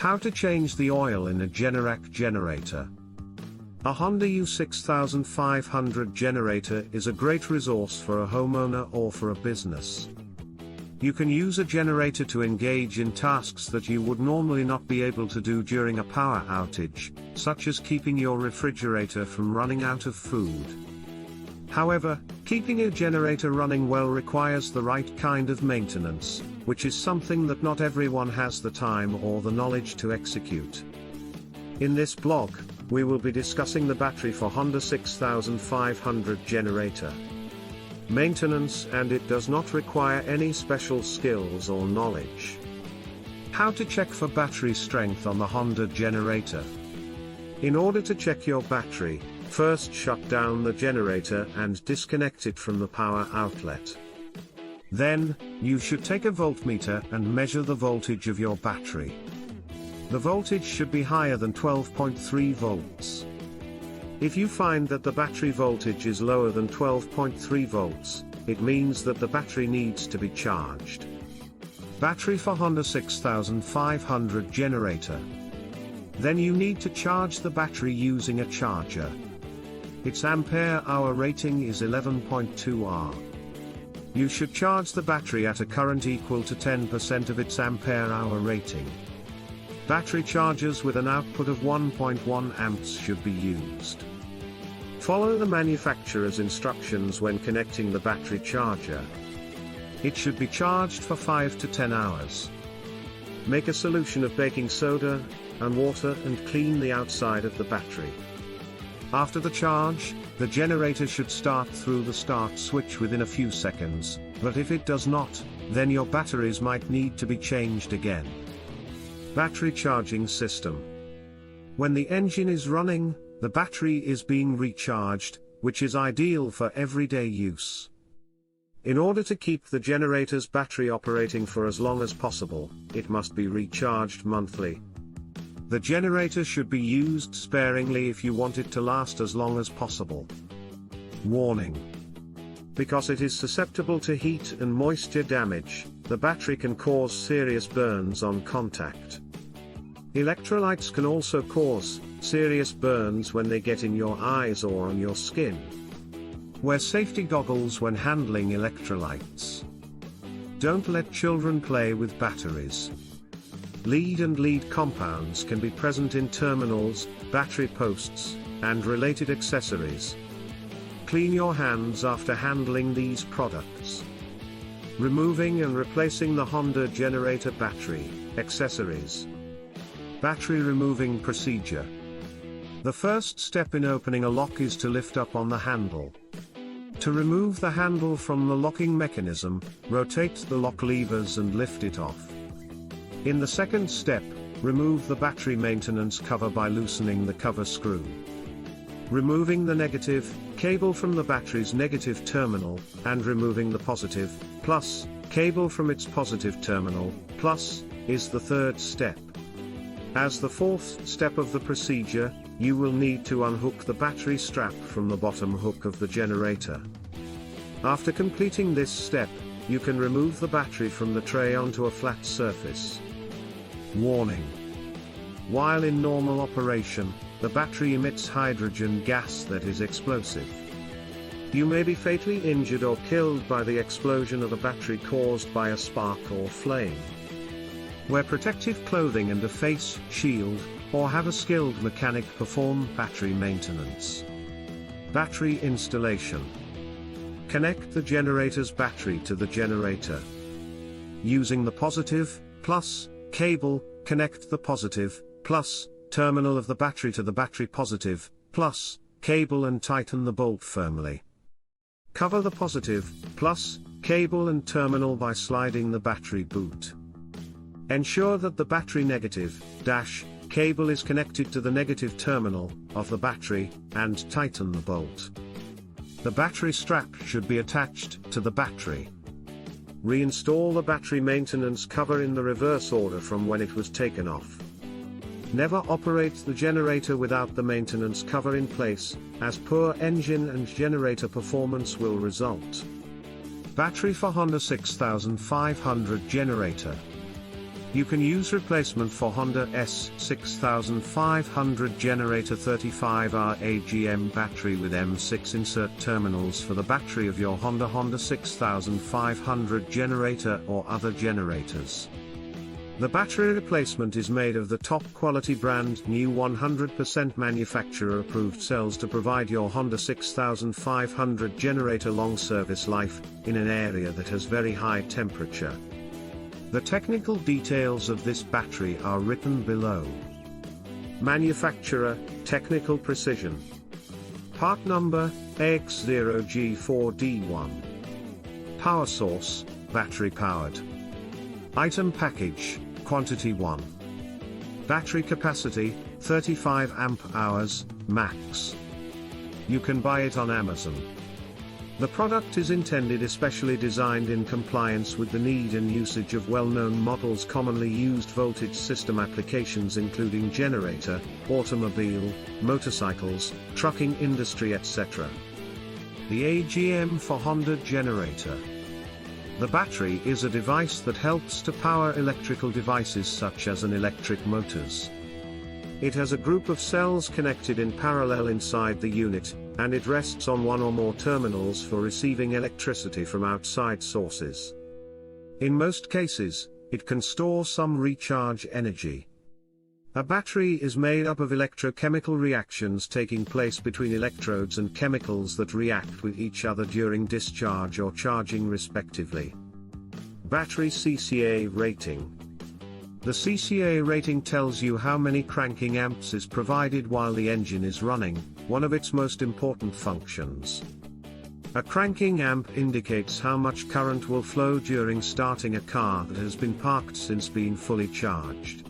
How to change the oil in a Generac generator. A Honda U6500 generator is a great resource for a homeowner or for a business. You can use a generator to engage in tasks that you would normally not be able to do during a power outage, such as keeping your refrigerator from running out of food. However, keeping a generator running well requires the right kind of maintenance, which is something that not everyone has the time or the knowledge to execute. In this blog, we will be discussing the battery for Honda 6500 generator. Maintenance, and it does not require any special skills or knowledge. How to check for battery strength on the Honda generator. In order to check your battery, first shut down the generator and disconnect it from the power outlet. Then, you should take a voltmeter and measure the voltage of your battery. The voltage should be higher than 12.3 volts. If you find that the battery voltage is lower than 12.3 volts, it means that the battery needs to be charged. Battery for Honda 6500 generator. Then you need to charge the battery using a charger. Its ampere-hour rating is 11.2 Ah. You should charge the battery at a current equal to 10% of its ampere-hour rating. Battery chargers with an output of 1.1 amps should be used. Follow the manufacturer's instructions when connecting the battery charger. It should be charged for 5 to 10 hours. Make a solution of baking soda and water and clean the outside of the battery. After the charge, the generator should start through the start switch within a few seconds, but if it does not, then your batteries might need to be changed again. Battery charging system. When the engine is running, the battery is being recharged, which is ideal for everyday use. In order to keep the generator's battery operating for as long as possible, it must be recharged monthly. The generator should be used sparingly if you want it to last as long as possible. Warning. Because it is susceptible to heat and moisture damage, the battery can cause serious burns on contact. Electrolytes can also cause serious burns when they get in your eyes or on your skin. Wear safety goggles when handling electrolytes. Don't let children play with batteries. Lead and lead compounds can be present in terminals, battery posts, and related accessories. Clean your hands after handling these products. Removing and replacing the Honda generator battery accessories. Battery removing procedure. The first step in opening a lock is to lift up on the handle. To remove the handle from the locking mechanism, rotate the lock levers and lift it off. In the second step, remove the battery maintenance cover by loosening the cover screw. Removing the negative cable from the battery's negative terminal, and removing the positive plus cable from its positive terminal plus is the third step. As the fourth step of the procedure, you will need to unhook the battery strap from the bottom hook of the generator. After completing this step, you can remove the battery from the tray onto a flat surface. Warning. While in normal operation, the battery emits hydrogen gas that is explosive. You may be fatally injured or killed by the explosion of a battery caused by a spark or flame. Wear protective clothing and a face shield, or have a skilled mechanic perform battery maintenance. Battery installation. Connect the generator's battery to the generator. Using the positive plus cable, connect the positive plus terminal of the battery to the battery positive plus cable and tighten the bolt firmly. Cover the positive plus cable and terminal by sliding the battery boot. Ensure that the battery negative cable is connected to the negative terminal of the battery, and tighten the bolt. The battery strap should be attached to the battery. Reinstall the battery maintenance cover in the reverse order from when it was taken off. Never operate the generator without the maintenance cover in place, as poor engine and generator performance will result. Battery for Honda 6500 generator. You can use replacement for Honda S6500 generator 35Ah AGM battery with M6 insert terminals for the battery of your Honda 6500 generator or other generators. The battery replacement is made of the top quality brand new 100% manufacturer approved cells to provide your Honda 6500 generator long service life, in an area that has very high temperature. The technical details of this battery are written below. Manufacturer, technical precision. Part number, AX0G4D1. Power source, battery powered. Item package, quantity 1. Battery capacity, 35 amp hours, max. You can buy it on Amazon. The product is intended especially designed in compliance with the need and usage of well-known models commonly used voltage system applications including generator, automobile, motorcycles, trucking industry etc. The AGM for Honda generator. The battery is a device that helps to power electrical devices such as an electric motors. It has a group of cells connected in parallel inside the unit, and it rests on one or more terminals for receiving electricity from outside sources. In most cases, it can store some recharge energy. A battery is made up of electrochemical reactions taking place between electrodes and chemicals that react with each other during discharge or charging respectively. Battery CCA rating. The CCA rating tells you how many cranking amps is provided while the engine is running, one of its most important functions. A cranking amp indicates how much current will flow during starting a car that has been parked since being fully charged.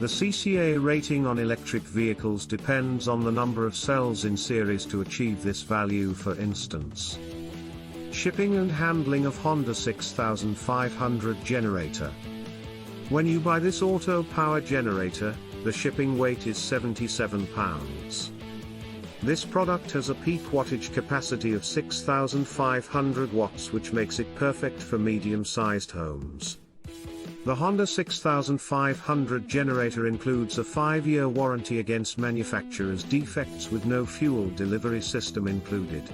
The CCA rating on electric vehicles depends on the number of cells in series to achieve this value. For instance, shipping and handling of Honda 6500 generator. When you buy this auto power generator, the shipping weight is 77 pounds. This product has a peak wattage capacity of 6500 watts, which makes it perfect for medium-sized homes. The Honda 6500 generator includes a 5-year warranty against manufacturer's defects with no fuel delivery system included.